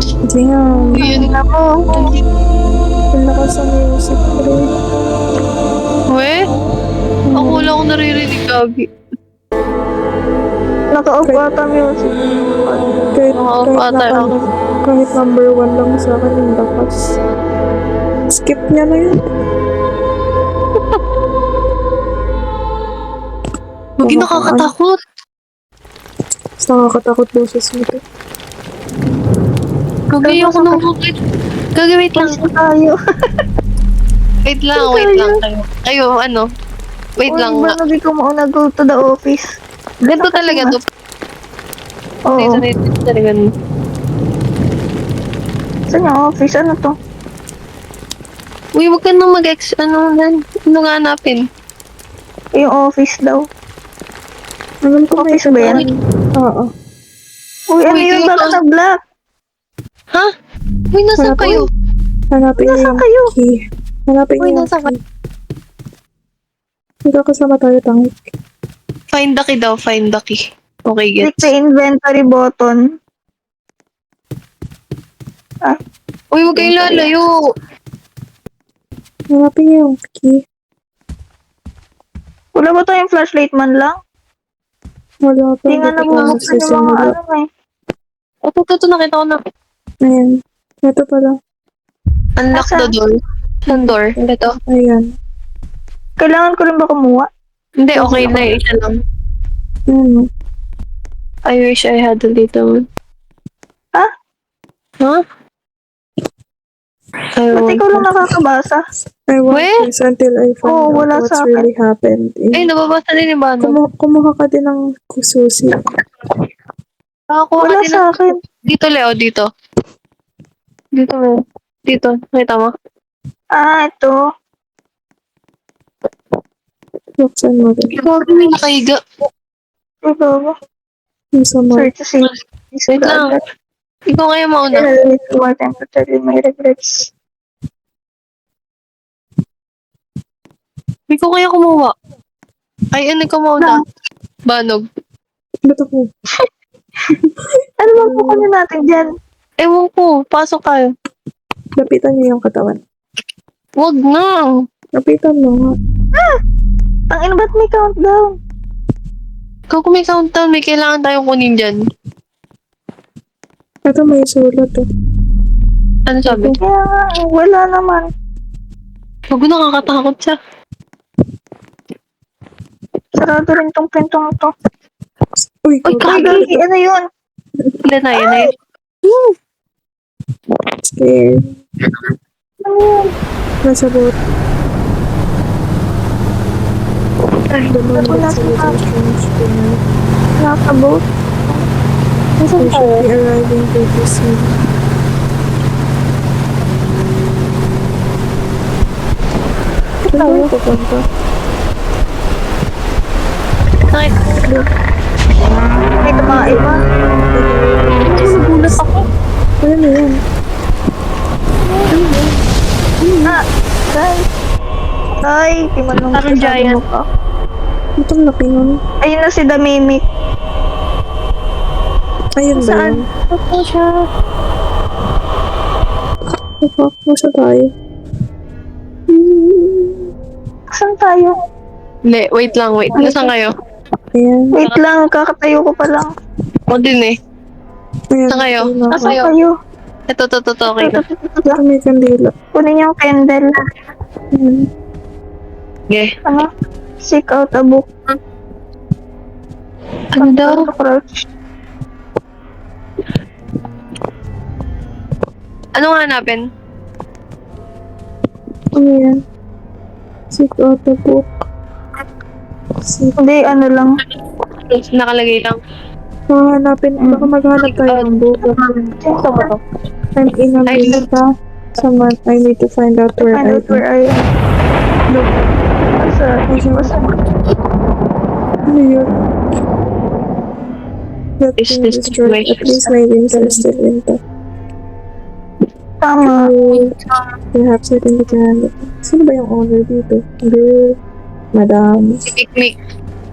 Hindi nga. Yun. Ako. Ang lakas ang music, pre. We? Ako wala akong naririnig, Gabi. Naka-off ata music. Kahit, Oo, kahit, patay na, ako. kahit number 1 lang sa akin yung lakas. Skip niya na yun. Huwag nakakatakot. Mas nakakatakot boses mo to. Gagi ako nung bukit. Gagi, wait lang. Kasi tayo. Wait lang kayo. Kayo, ano? Wait lang nga. Ba, ko mauna go to the office. Ganito talaga to. Oo. Sanay talaga. Saan yung office? Ano to? Uy, wag ka nang ano nga hanapin. Yung office daw. Alam ko may Office ba yan? Oo. Uy, ano Uy, yun? kayo Bakit to? na black? Ha? Uy, nasaan Wala po. kayo? Hanapin niyo Nasaan yung kayo? key. Hanapin Uy, niyo yung nasaan key. Magkakasama tayo, tangik. Find the key daw, find the key. Okay, Click gets. the inventory button. Uy, wag kayong lalayo. Hanapin niyo yung key. Wala ba tayong flashlight man lang? Wala pa. Hindi nga nabubuksan yung mga ano eh. Ito, nakita ko na. Ayan. Ito pala. Unlock the Asan? door. Saan door? Ito. Ayan. Kailangan ko rin ba kumuha? Hindi, okay na isa lang. Ayan. I wish I had a little. Ha? Huh? Ba't ikaw lang nakakabasa? I want Weh? this until I find Oo, out wala what's sa akin. really happened. Ay, nababasa din yung bano. Kumuha ka din ng kususi. Nakakuha Wala ka din sa ng... akin. Dito, Leo, dito. Dito, Leo. Dito, nakita mo? Ah, ito. Buksan mo din. Ikaw, may nakahiga. Ito. Yung sa mga Search to see. Wait lang. Ikaw kaya mauna. More time to tell you my regrets. Ikaw kaya kumuha. Ay, ano ikaw mauna? Banog. ba't ako? Ano bang kukunin natin dyan? Ewan ko, pasok tayo. Lapitan niyo yung katawan. Wag na. Lapitan mo nga. Ang ino ba't may countdown? Ikaw kung may countdown, may kailangan tayong kunin dyan. Ito may sulat to. Ano sabi? Kaya nga, wala naman. Wag na, nakakatakot siya. Sarado rin tong pintong to. Uy, Uy, God, Gagi, ano yun? Hindi na, yun na yun. scared. Ano yun? Nasa boat. Ay, The moment wala is a sa little akin. strange tonight. Nasa boat. We should be arriving pretty soon. Saan tayo pupunta? Nice. May tumae pa. Nagulat ako. Ano na yan? Ah, ay. Ay, di man lang Parang masasabi giant. mo pa. Itong laki nun. Ayun na si The Mimic. Ayun ba Saan? yun? Ito siya. Fuck, nasa tayo. Saan tayo? Hindi, wait lang, wait. Nasaan kayo? Ayan. Wait lang, kakatayo ko pa lang. Ako din eh. Ayan. Saan kayo? ayun na ako. Saan Saan kayo? kayo? Ito, okay na. Ito may kandila. Kunin yung candle. Ayan. Okay. Ano? Seek out a book. Ano daw? Crouch. Ano nga hanapin? Ano yan? Seek out the book. Seek. Hindi, ano lang. Nakalagay lang. Hanapin. Baka maghanap tayo ng book. Gusto mo to? I'm in America. Someone, I need to find out where Find I out where am. I am. Look. Basta. Ano yun? That Is thing this destroyed. At situation? least my limbs are still intact. Tama. Perhaps I can get. Sino ba yung owner dito? Girl. Madam. Si Picnic.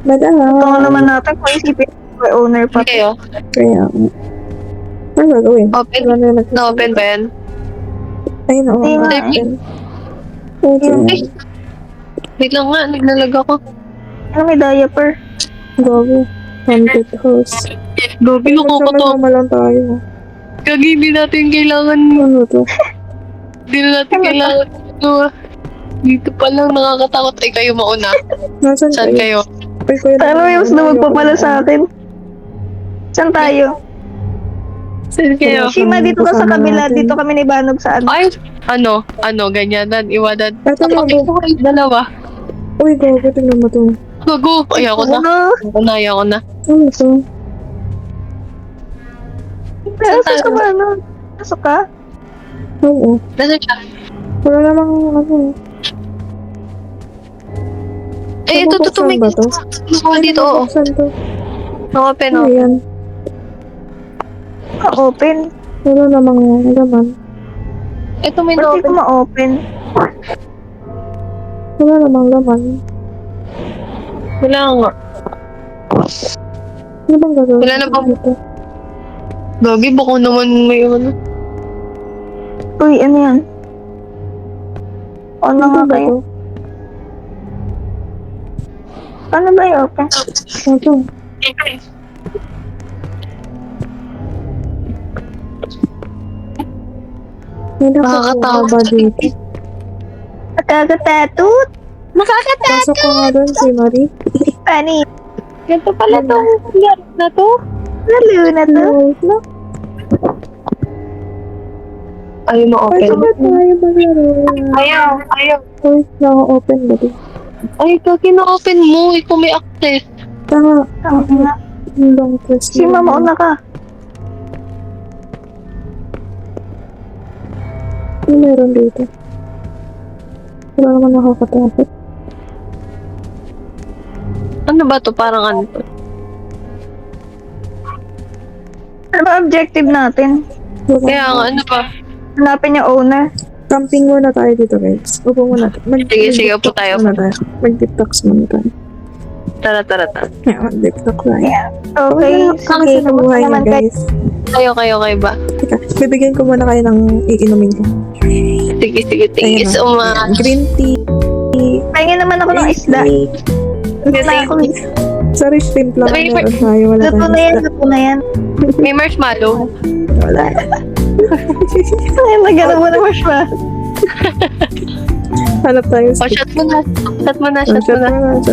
Madam. Ito naman natin kung isipin may owner pa. Kayo? Kaya nga. Ano gagawin? Open? Wala na nagsasalita. Na-open ba yan? Ay, na-open. Hindi nga. Na-open. Okay. Ay! Wait lang nga, naglalag ako. Ano may diaper? Gago. Haunted house. Gabi, nakakato. Magsama-sama lang tayo. Gagi, hindi natin kailangan. Ano to? Hindi na natin kailangan. Dito pa lang nakakatakot. Ay, kayo mauna. Nasaan Saan kayo? Ay, kuya, Ano yung mas lumag pa pala sa akin? Saan tayo? Saan kayo? Shima, dito ka sa Kasama kabila. natin. Dito kami ni Banog sa ano. Ay, ano, ganyanan, iwanan. Eto na, Napakita ko kayo dalawa. Uy, gago, tingnan mo to. Gago, ayoko na. Ano? Ayoko na. Ano to? Nasaan ka ba? Ano? Pasok ka? Oo. Nasaan siya? Wala namang ano. Eh, ito, Nabubuksan may ba to? dito, oo. Buksan to. Open, Ano oh. yan? Ma-open. Wala namang laman. Ito may Ba't di ko na-open. ma-open? Wala namang laman. Wala nga. Ano bang gagawin? Wala na bang- dito? Gagi, baka naman may ano. Uy, ano yan? Ano nga ba kayo? to? Ano ba i-open? Ano to? May Nakakatakot. ba dito? Nakakatatut? Pasok ko nga doon si Marie. Pani? Ganito pala tong laro na to. Lalo na to? Wait lang. Ayaw Ay, ma-open. bakit tayo maglaro? Ayaw. Uy, naka-open ba di? Ay, kaki na-open mo. Ikaw may access. Tama. Ang ina. Yung long press. Si Mama, una ka. Ano meron dito? Wala naman nakakatakot. Ano ba to? Parang ano to? Ano ba objective natin? Wala. Kaya nga, ano ba? Hanapin yung owner. Camping muna tayo dito, guys. Upo muna. Sige, upo tayo. Mag-tiktoks muna tayo. Tara. Yeah, mag-tiktok tayo. Okay, Kami sige. sa buhay Naman niya, guys. Kayo ba? Teka, bibigyan ko muna kayo ng iinumin ko. Sige. Thank you so much. Green tea. Pahingin naman ako ng isda. Na ako. Sorry, shrimp lang. May- Meron tayo. Wala Luto na yan, luto na yan. May marshmallow. Wala. Ay, nagano mo na marshmallow. Hanap tayo. O, shot mo na. Shot Shot mo na.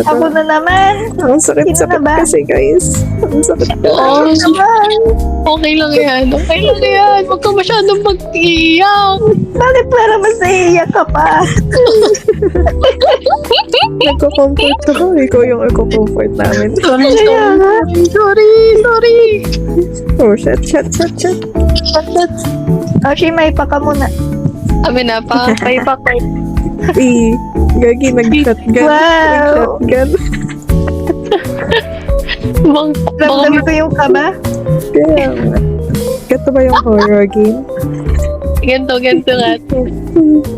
Ako na naman. Ang sakit Sino na ba? kasi, guys. Ang sakit. Oh, Ako naman. okay lang yan. Huwag ka masyadong mag-iyak. Bakit para mas naiiyak ka pa? Nagko-comfort ako. Ikaw yung nagko-comfort namin. Kaya nga. Sorry. Oh, shot. Oh, Shima, ipaka muna. Amin na pa. Kayo pa. Gagi, nag-shotgun. Wow. Nag-shotgun. Ramdam ko yung kaba. Kaya nga. Ganito ba yung horror game? Ganto nga.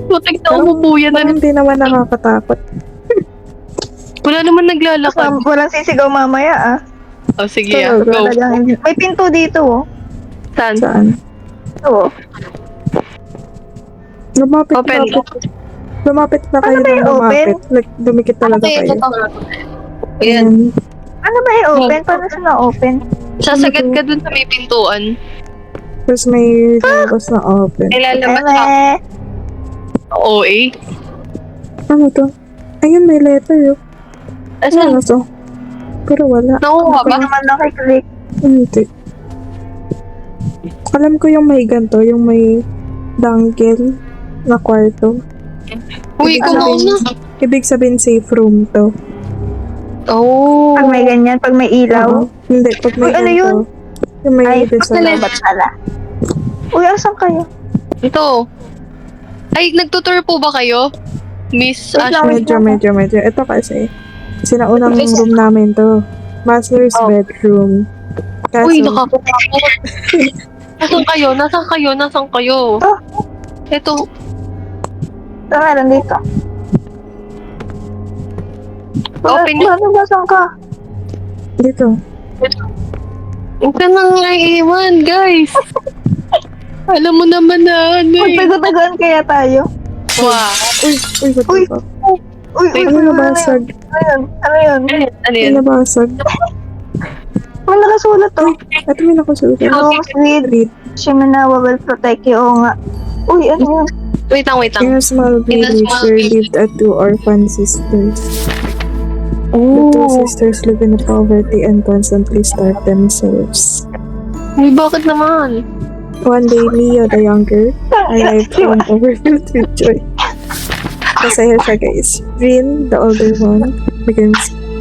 Putik na umubuyan na. Parang hindi naman nakakatakot. Wala naman naglalakad. Walang sisigaw mamaya, ah. Oh, sige. Go. Talagang hindi. May pinto dito, oh. Saan? Saan? Oo. Lumapit. Open. Lumapit na kayo Ano ba ng yung lumapit. open? Like, dumikit talaga Okay, kayo. ito nga. Ayan. Ano ba yung open? Paano siya na-open? Sasagad ka dun sa may pintuan. Tapos may labas na open. Ilalabas ka. Eh, OA. Ano to? Ayun, may letter. Asan? Ano to? Pero wala. Nakuha hindi ba? naman nakiklik. Hindi. Alam ko yung may ganito, yung may dangle na kwarto. Uy, ikaw Ano? mauna. Ibig sabihin safe room to. Oh. Pag may ganyan, pag may ilaw. Oo. Hindi, pag may Uy, ano ganito. yun? Yung may Ay, design. salamat pala. Uy, asan kayo? Ito. Ay, nagtutour po ba kayo? Miss Wait lang, Ashley? Medyo. Ito kasi, sinaunang room namin to. Master's Oh. bedroom. Kaso, Uy, nakakatakot. Nasaan kayo? Oh. Ito. Ito meron dito. Open yun. Ano ba, saan ka? dito. Huwag ka nang naiiwan, guys. Alam mo naman na, ano eh. Magtagatagaan kaya tayo? Wow. Uy, what Uy. the fuck? Uy, Ano nabasag? Ano yun? Ano Ano yun? nabasag? May nakasulat to. Ito may nakasulat. Rooms with Read. Shiminawa will protect you. Oo nga. Uy, ano yun? Wait lang. In a small In a village small there village. lived two orphan sisters. The two Oh. sisters live in poverty and constantly starve themselves. Uy, bakit naman? One day, Mio, the younger, arrived home overfilled with joy. Masaya siya, guys. Rin, the older one, became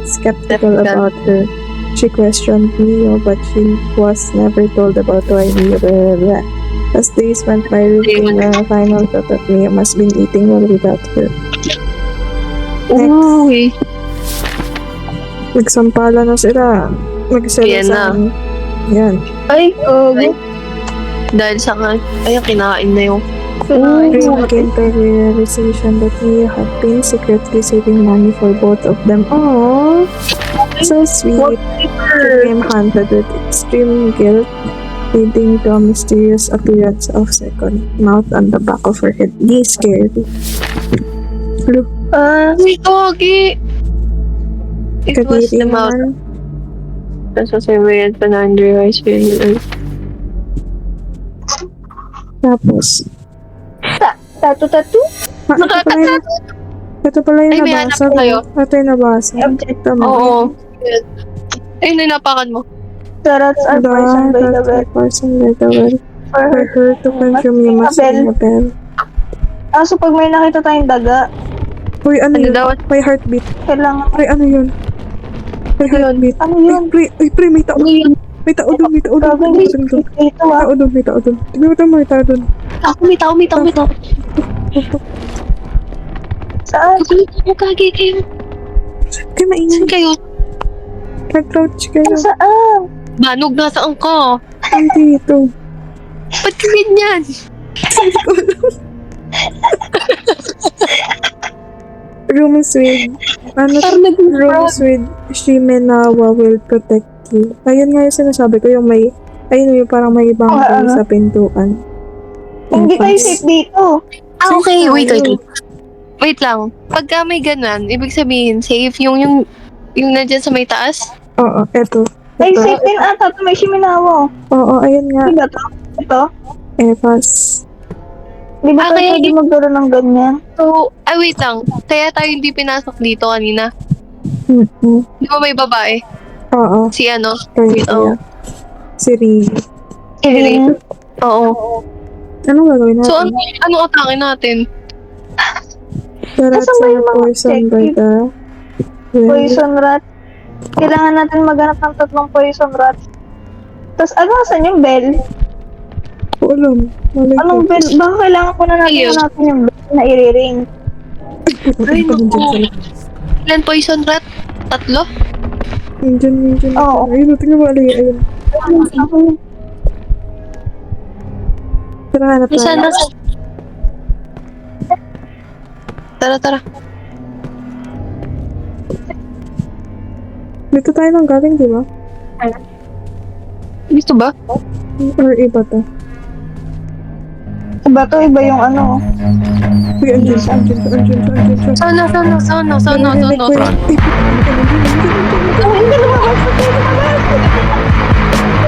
skeptical about her. She questioned Mio, but she was never told about why Mio. Blah, blah, blah. As days went by, Rin final thought that Mio must been eating well without her. Uy. Nagsampala na sila. Yan na. Nagsalasaan. Yan. Ay, Dahil sa ayun, kinain na yung... Rin Ooh. came to the realization that Mio had been secretly saving money for both of them. Aww, so sweet. She became haunted with extreme guilt, leading to a mysterious appearance of second mouth on the back of her head. This scary. Look, Uy, Togi! It was kadiri the mouth. naman. Nasa Siberian Panandri Rice Field. Tapos, Tattoo? ito pala yung Ay, may hanap nabasa tayo. ko. Ito yung nabasa. Object. Tama. Oo. Ayun, ninapakan mo. The rats are poisoned by the That's well. the person by the well. For For her to consume, you must ring a bell. So pag may nakita tayong daga, Uy, ano Ano yun? daw? May heartbeat. kailangan... Ay, ano yun? May heartbeat. Ano yun? Ay, pre, may tao. Ano yun? May tao doon, may tao doon. Gagawin May tao doon. dito May ah. tao doon, may tao doon. Tignan mo tayo, may tao doon. May tao. Saan? Kagi kayo. Kaya maingay. Saan kayo? Nag-crouch kayo. Saan? Banog, nasaan ka? Ang dito. Ba't ka ganyan? Rooms with, Parang rooms with Shimenawa will protect you. Ayun nga yung sinasabi ko, yung may, ayun yung parang may ibang sa pintuan. Hindi tayo Entrance. safe dito. Okay, Safe wait. tayo. Wait lang. Pagka may ganun, ibig sabihin, safe yung nandyan sa may taas? Oo, eto. Ay, Ito. safe din ata. Ito may Shiminawa. Oo, ayun nga. Diba to? Ito? Epas. Di ba tayo kaya pwede magkaroon ng ganyan? So, wait lang. Kaya tayo hindi pinasok dito kanina. Mm-hmm. Di ba may babae? Oo. Si ano? Kaya, Oo. Si Rin. Rin. Oo. Anong gagawin natin? So, ano atake natin? The rats Nasaan ba are yung mga poisoned by objective? the well. Poison rat. Kailangan natin maghanap ng 3 poison rat. Tapos, ano saan yung bell? Ko alam. Malay ko. Anong bell? Baka kailangan ko na natin Ayun. hanapin yung bell na i-ring. Ay, naku. Ilan poison rat? 3? Nandiyan. Oo. Ayun, tingnan mo, alay. Ayun. Tara, hanap Isa tayo. na. Tara. Dito tayo nang galing, di ba? Dito ba? Or iba to? Iba to, iba yung ano. Uy, andyan siya. Sana. Narinig ko yung- Oh, hindi lumabas.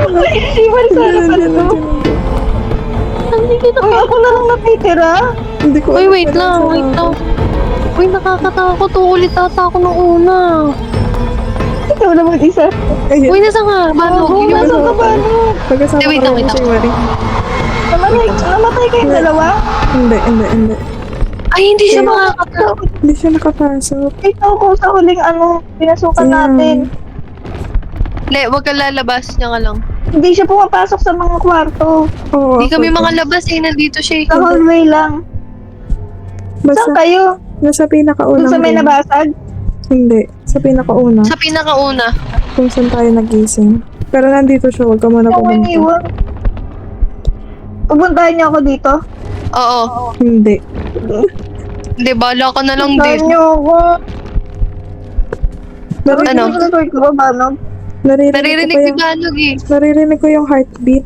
Hindi ba sana pa to? Uy, ako na lang natitira. Hindi ko Uy, alam wait kung lang. saan. Uy, nakakatakot. Ulit ata ako nung una. Ikaw naman isa. Ayun. Uy, nasa nga? Banog. Oo, Yung nasa ka ba, ano? Pagkasama Eh, wait ko lang, rin wait si lang. Mari. Namatay kayong dalawa? Hindi. Ay, hindi siya Kaya- makakatakot. Hindi siya nakapasok. Ito ko sa huling ano, pinasukan Ayan. natin. Hindi, huwag kang lalabas. Diyan ka lang. Hindi siya pumapasok sa mga kwarto. Oo, Hindi ako kami din. makalabas eh. Nandito siya eh. Sa hallway lang. Basta, Saan kayo? nasa pinakaunang Doon sa may room. nabasag? Hindi. Sa pinakauna. Sa pinakauna. Kung saan tayo nagising. Pero nandito siya. Huwag ka muna Ako pumunta. iniwan. Pupuntahan niyo ako dito? Oo. Hindi. Hindi, bahala ka na lang Pupuntahan din. niyo ako. Ano? Record ko ba, Banog? Naririnig Naririnig ko ni yung, Banog eh. naririnig ko yung heartbeat.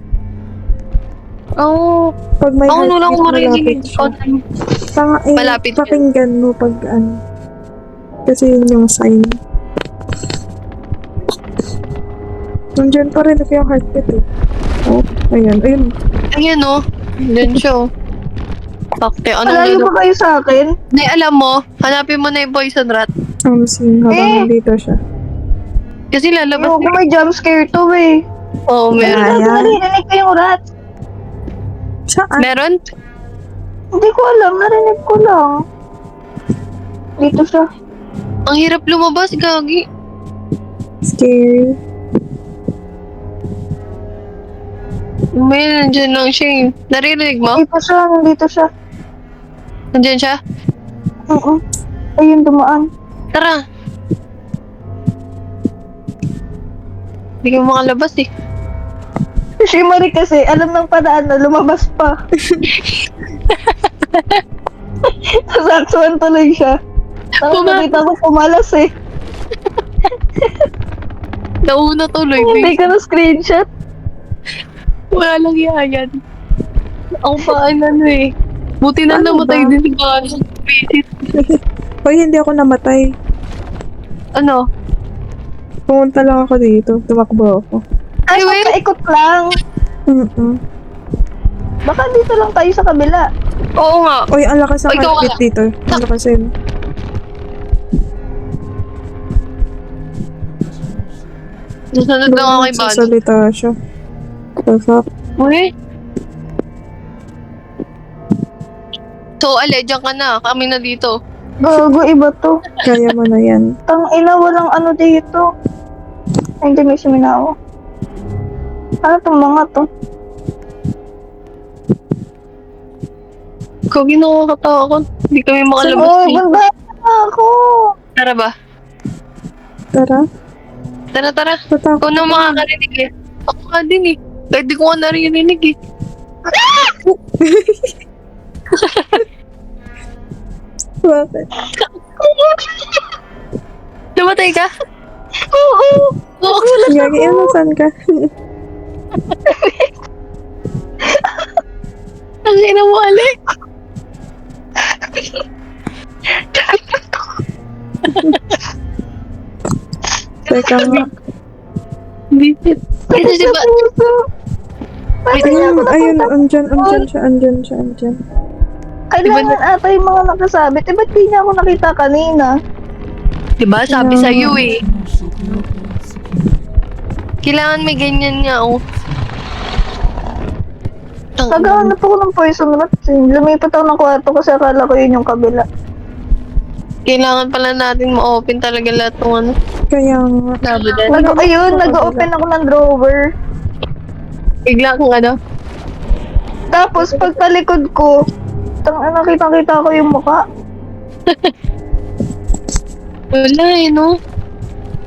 Oo. Pag may Ako wala akong heartbeat, malapit marinig. siya. Malapit yun. Pakinggan mo pag ano. Kasi yun yung sign. Nandiyan pa rin yung heartbeat eh. Oh, ayan, ayun. Ayan o. Diyan siya o. Bakte, anong Malayo lalo? ba kayo sa akin? Hindi, alam mo, hanapin mo na yung poison rat. Ang scene habang nandito siya. Kasi lalabas Yung may jump scare to eh. Oo, meron. Ayan. Narinig ko yung rat. Saan? Meron? Hindi ko alam, narinig ko lang. Dito siya. Ang hirap lumabas, gagi. Scary. May nandyan lang siya eh. Naririnig mo? Dito siya, nandito siya. Nandyan siya? Oo. Ayun, dumaan. Tara. Hindi ka makalabas eh. Si Marie kasi, alam ng paraan na lumabas pa. Sasaksuan tuloy siya. Tapos nakita ko pumalas eh. Nauna tuloy. Hindi ka na screenshot. Wala lang yan. Ako pa ano eh. Buti na Ano namatay ba? din si Gano. Visit. Hoy, hindi ako namatay. Ano? Pumunta lang ako dito. Tumakbo ako. Ay, wait. paikot lang. Baka dito lang tayo sa kabila. Oo nga. Uy, ang lakas ng Ikaw heartbeat ka. dito. Ang lakas yun. Nasunod lang ako kay Bano. Nagsasalita siya. The fuck? Uy. So, Ale, dyan ka na. Kami na dito. Gago, iba to. Kaya mo na yan. Tang ina, walang ano dito. Ay, hindi may suminawa. Ano tong mga to? Kagi nakakatawa ko. Hindi kami makalabas Oy, eh. banda ako. Tara ba? Tara. Tara. Tatakot. Ikaw na makakarinig eh. Ako nga din eh. Kahit di ko nga naririnig eh. Bakit? Namatay ka? Oo. Oo. Gagi, ano, saan ka? Ang ina mo, Ale. Teka nga. Bisit. Kasi si ba... Ayun, andyan siya. Kailangan ata yung mga nakasabit. Eh, ba't di niya ako nakita kanina? Diba? Sabi sa'yo eh. Kailangan may ganyan nga oh. Naghahanap ako ng poison rat. Lumipat ako ng kwarto kasi akala ko yun yung kabila. Kailangan pala natin ma-open talaga lahat ng ano. Kaya nga. Ayun, nag-open ako ng drawer. Bigla kang ano. Tapos pagtalikod ko, nakita ko yung mukha. Wala eh no.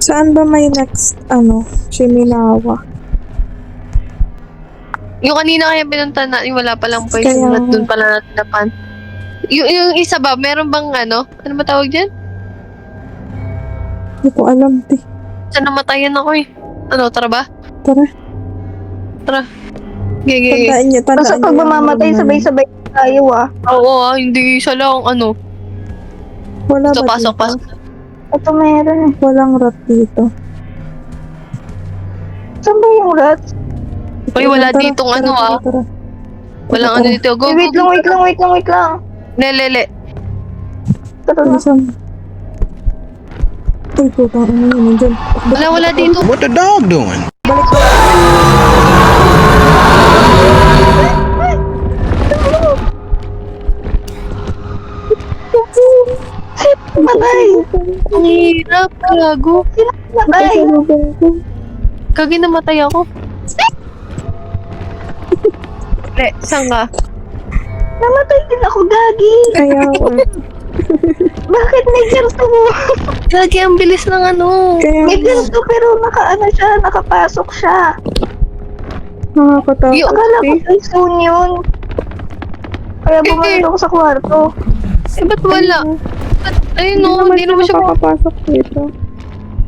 Saan ba may next, Shiminawa? Yung kanina kaya pinunta natin, wala palang Kaya poison at nga. doon pala natin napan. Yung isa ba, meron bang ano? Ano ba tawag dyan? Hindi ko alam, te. Sa namatayan ako eh. Ano, tara ba? Tara. Tara. Gigi. Tandaan niyo. Basta pag mamamatay, sabay-sabay tayo ah. Oo hindi isa lang ano. Wala Ito, ba pasok. Ito meron eh. Walang rat dito. Saan ba yung rat? Uy, wala Tara, ditong tara, ano tara, ah. tara. Walang ano dito. Go, Wait go, lang. Lele. Tara na. Isang... Uy, putang ano yun. Nandyan. Wala dito. What the dog doing? Patay! Ang hirap, gago. Patay! Kagi namatay ako. Le, saan ka? Namatay din ako, Gagi! Kaya ako. Bakit may ganito mo? Gagi, ang bilis ng ano. Kaya May ganito pero nakapasok siya. nakakatakot. Akala ko eh. ay soon yun. Kaya bumalik ako sa kwarto. Eh, ba't wala? Ayun no, hindi naman siya nakakapasok dito.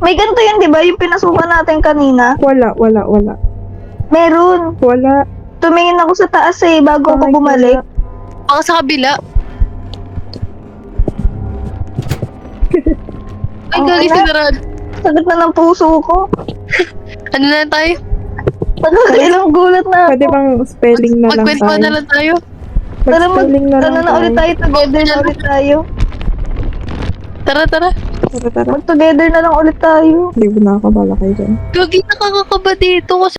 May ganito yun, di ba? Yung pinasukan natin kanina. Wala. Meron. Wala. Tumingin ako sa taas bago ako Ay, bumalik. Baka sa kabila. Ay, Oo gagi nga. sinarad. Sakit na ng puso ko. Ano na tayo? Ilang gulat na Pwede ako. bang spelling na lang Magkwentuhan tayo? na lang tayo. Tara, Mag-spelling na lang na ulit tayo. Together na ulit tayo. Tara. Tara. Mag-together na lang ulit tayo. Libo na ako, bala kayo dyan. Gagi, nakakakaba dito kasi